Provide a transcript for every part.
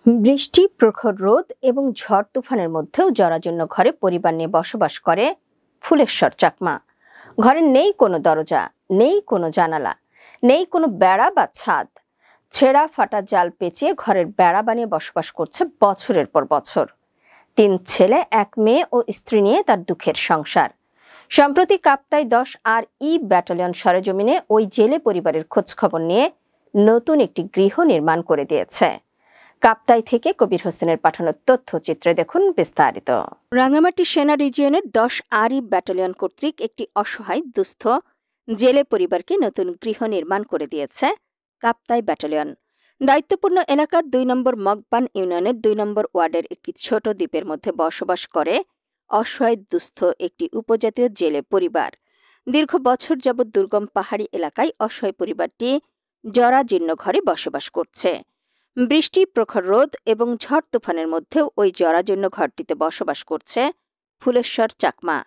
বৃষ্টি, প্রখর রোদ এবং ঝড় তুফানের মধ্যেও জরাজীর্ণ ঘরে পরিবার নিয়ে বসবাস করে ফুলেশ্বর চাকমা। ঘরে নেই কোনো দরজা, নেই কোনো জানালা, নেই কোনো বেড়া বা ছাদ। ছেঁড়া ফাটা জাল পেঁচিয়ে ঘরের বেড়া বানিয়ে বসবাস করছে বছরের পর বছর। 3 ছেলে, 1 মেয়ে ও স্ত্রী নিয়ে তার দুঃখের সংসার। সম্প্রতি কাপ্তাই 10 RE ব্যাটালিয়ন সরেজমিনে ওই জেলে পরিবারের খোঁজখবর নিয়ে নতুন একটি গৃহ নির্মাণ করে দিয়েছে। কাপ্তাই থেকে কবির হোসেনের পাঠানো তথ্যচিত্রে দেখুন বিস্তারিত। রাঙামাটি সেনা রিজিয়নের 10 RE ব্যাটালিয়ন কর্তৃক একটি অসহায় দুস্থ জেলে পরিবারকে নতুন গৃহ নির্মাণ করে দিয়েছে কাপ্তাই ব্যাটালিয়ন। দায়িত্বপূর্ণ এলাকার 2 নম্বর মগবান ইউনিয়নের 2 নম্বর ওয়ার্ডের একটি ছোট দ্বীপের মধ্যে বসবাস করে অসহায় দুস্থ একটি উপজাতীয় জেলে পরিবার। দীর্ঘ বছর যাবৎ দুর্গম পাহাড়ি এলাকায় অসহায় পরিবারটি জরাজীর্ণ ঘরে বসবাস করছে। বৃষ্টি, প্রখর রোদ এবং ঝড় তুফানের মধ্যেও ওই জরাজীর্ণ ঘরটিতে বসবাস করছে ফুলেশ্বর চাকমা।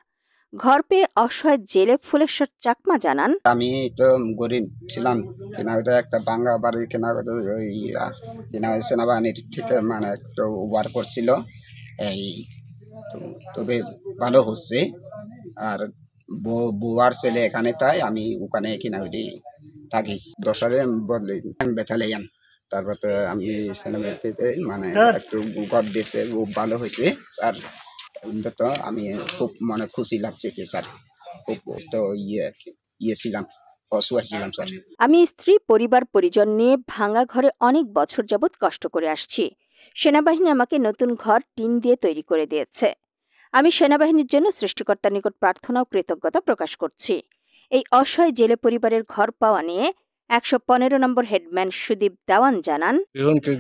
ঘর পেয়ে অসহায় জেলে ফুলেশ্বর চাকমা জানান, আমি তো গরিব ছিলাম, কেনা হয়তো একটা ভাঙ্গা বাড়ি কেনা হয়তো ওই সেনাবাহিনীর থেকে মানে একটু ওয়ার করছিল, এই তবে ভালো হচ্ছে। আর বুয়ার ছেলে এখানে, তাই আমি ওখানে কিনা হইতে থাকি। 10 সালে বদলে ব্যাটালিয়ন, তারপরে আমি সেনাবাহিনীতে মানে একটু ঘর দিয়েছে, খুব ভালো হয়েছে স্যার। অন্তত আমি খুব মনে খুশি লাগছে স্যার। খুব তো ইয়ে ছিলাম, অসুস্থ ছিলাম স্যার। আমি স্ত্রী, পরিবার পরিজন নিয়ে ভাঙা ঘরে অনেক বছর যাবৎ কষ্ট করে আসছি। সেনাবাহিনী আমাকে নতুন ঘর টিন দিয়ে তৈরি করে দিয়েছে। আমি সেনাবাহিনীর জন্য সৃষ্টিকর্তার নিকট প্রার্থনা ও কৃতজ্ঞতা প্রকাশ করছি। এই অসহায় জেলে পরিবারের ঘর পাওয়া নিয়ে 115 নম্বর হেডম্যান সুদীপ দেওয়ান জানান,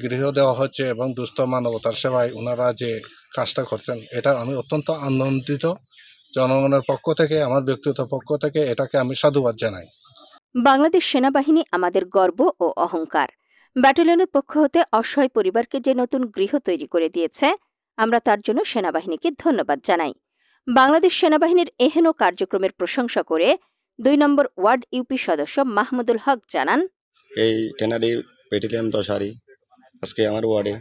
গৃহ দেওয়া হচ্ছে এবং দুস্থ মানবতার সেবায় ওনারা যে কাজটা করছেন, এটা আমি অত্যন্ত আনন্দিত। জনগণের পক্ষ থেকে, আমার ব্যক্তিগত পক্ষ থেকে এটাকে আমি সাধুবাদ জানাই। বাংলাদেশ সেনাবাহিনী আমাদের গর্ব ও অহংকার। ব্যাটালিয়নের পক্ষ হতে অসহায় পরিবারকে যে নতুন গৃহ তৈরি করে দিয়েছে, আমরা তার জন্য সেনাবাহিনীকে ধন্যবাদ জানাই। বাংলাদেশ সেনাবাহিনীর এহেন কার্যক্রমের প্রশংসা করে 2 নম্বর ওয়ার্ড ইউপি সদস্য মাহমুদুল হক জানান, এই টেনারি ব্যাটালিয়ন 10 RE আজকে আমার ওয়ার্ডে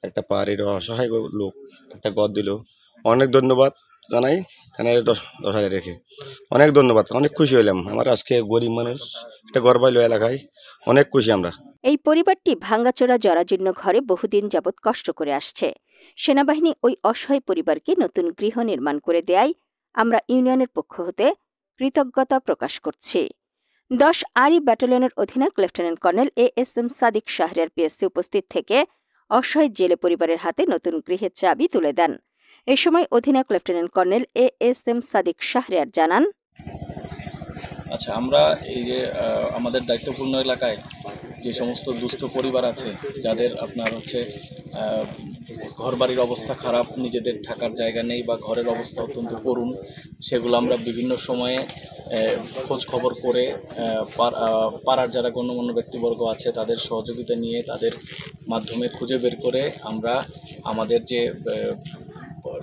একটা পাহাড়ির অসহায় লোক একটা ঘর দিল। অনেক ধন্যবাদ জানাই টেনারি 10 RE রেখে, অনেক ধন্যবাদ। অনেক খুশি হইলাম, আমার আজকে গরিব মানুষ একটা ঘর পাইলো এলাকায়, অনেক খুশি আমরা। এই পরিবারটি ভাঙ্গাচোরা জরাজীর্ণ ঘরে বহুদিন যাবৎ কষ্ট করে আসছে। সেনাবাহিনী ওই অসহায় পরিবারকে নতুন গৃহ নির্মাণ করে দেয়ায় আমরা ইউনিয়নের পক্ষ হতে কৃতজ্ঞতা প্রকাশ করছি। 10 RE ব্যাটালিয়নের অধিনায়ক lieutenant colonel ASM Sadiq Shahriar PSC উপস্থিত থেকে অসহায় জেলে পরিবারের হাতে নতুন গৃহের চাবি তুলে দেন। এ সময় অধিনায়ক lieutenant colonel ASM Sadiq Shahriar জানান, আচ্ছা, আমরা এই যে আমাদের দায়িত্বপূর্ণ এলাকায় যে সমস্ত দুস্থ পরিবার আছে, যাদের আপনার হচ্ছে ঘরবাড়ির অবস্থা খারাপ, নিজেদের থাকার জায়গা নেই বা ঘরের অবস্থা অত্যন্ত করুণ, সেগুলো আমরা বিভিন্ন সময়ে খোঁজ খবর করে পাড়ার যারা গণ্যমান্য ব্যক্তিবর্গ আছে তাদের সহযোগিতা নিয়ে, তাদের মাধ্যমে খুঁজে বের করে আমরা আমাদের যে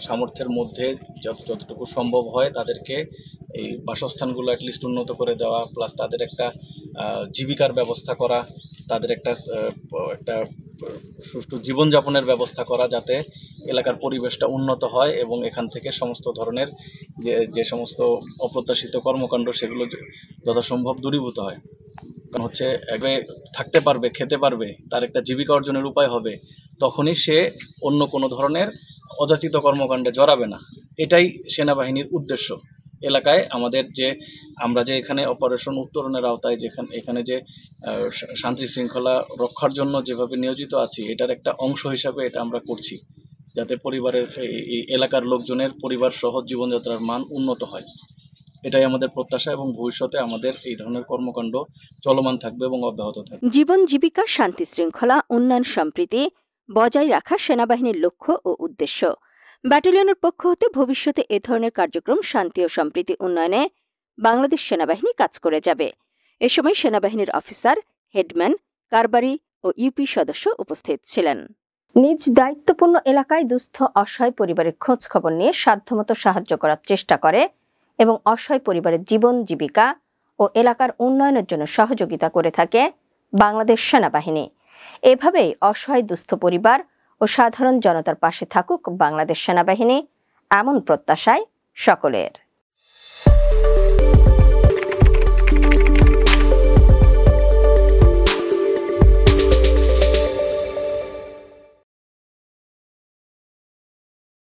সামর্থ্যের মধ্যে যতটুকু সম্ভব হয় তাদেরকে এই বাসস্থানগুলো অ্যাটলিস্ট উন্নত করে দেওয়া, প্লাস তাদের একটা জীবিকার ব্যবস্থা করা, তাদের একটা সুষ্ঠু জীবনযাপনের ব্যবস্থা করা, যাতে এলাকার পরিবেশটা উন্নত হয় এবং এখান থেকে সমস্ত ধরনের যে সমস্ত অপ্রত্যাশিত কর্মকাণ্ড সেগুলো যথাসম্ভব দূরীভূত হয়। কারণ হচ্ছে একবারে থাকতে পারবে, খেতে পারবে, তার একটা জীবিকা অর্জনের উপায় হবে, তখনই সে অন্য কোনো ধরনের অযাচিত কর্মকাণ্ডে জড়াবে না। এটাই সেনাবাহিনীর উদ্দেশ্য। এলাকায় আমাদের আমরা যে এখানে অপারেশন উত্তরণের আওতায় এখানে যে শান্তি শৃঙ্খলা রক্ষার জন্য যেভাবে নিয়োজিত আছি, এটার একটা অংশ হিসাবে এটা আমরা করছি, যাতে পরিবারের এই এলাকার লোকজনের পরিবার সহ জীবনযাত্রার মান উন্নত হয়। এটাই আমাদের প্রত্যাশা এবং ভবিষ্যতে আমাদের এই ধরনের কর্মকাণ্ড চলমান থাকবে এবং অব্যাহত থাকবে। জীবন জীবিকা, শান্তি শৃঙ্খলা, উন্নয়ন, সম্প্রীতি বজায় রাখা সেনাবাহিনীর লক্ষ্য ও উদ্দেশ্য। ব্যাটালিয়নের পক্ষ হতে ভবিষ্যতে এ ধরনের কার্যক্রম শান্তি ও সম্প্রীতি উন্নয়নে বাংলাদেশ সেনাবাহিনী কাজ করে যাবে। এ সময় সেনাবাহিনীর অফিসার, হেডম্যান, কারবারি ও ইউপি সদস্য উপস্থিত ছিলেন। নিজ দায়িত্বপূর্ণ এলাকায় দুস্থ অসহায় পরিবারের খোঁজ খবর নিয়ে সাধ্যমতো সাহায্য করার চেষ্টা করে এবং অসহায় পরিবারের জীবন জীবিকা ও এলাকার উন্নয়নের জন্য সহযোগিতা করে থাকে বাংলাদেশ সেনাবাহিনী। এভাবেই অসহায় দুস্থ পরিবার ও সাধারণ জনতার পাশে থাকুক বাংলাদেশ সেনাবাহিনী, এমন প্রত্যাশায় সকলের।